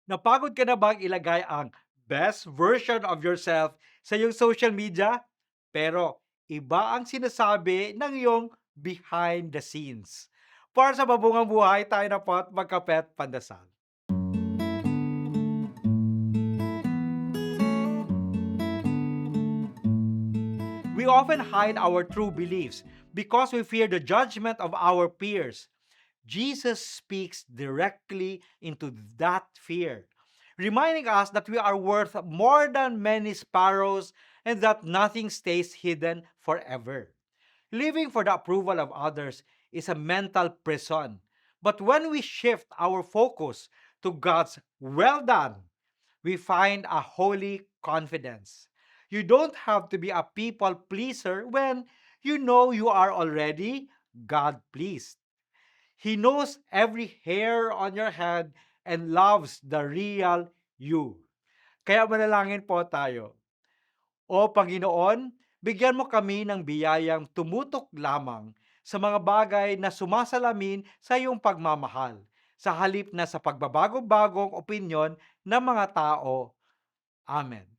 Napagod ka na bang ilagay ang best version of yourself sa iyong social media? Pero iba ang sinasabi ng iyong behind the scenes. Para sa mabungang buhay, tayo na po at magkape at pandasal. We often hide our true beliefs because we fear the judgment of our peers. Jesus speaks directly into that fear, reminding us that we are worth more than many sparrows and that nothing stays hidden forever. Living for the approval of others is a mental prison. But when we shift our focus to God's well done, we find a holy confidence. You don't have to be a people pleaser when you know you are already God pleased. He knows every hair on your head and loves the real you. Kaya manalangin po tayo. O Panginoon, bigyan mo kami ng biyayang tumutok lamang sa mga bagay na sumasalamin sa iyong pagmamahal, sa halip na sa pagbabago-bagong opinyon ng mga tao. Amen.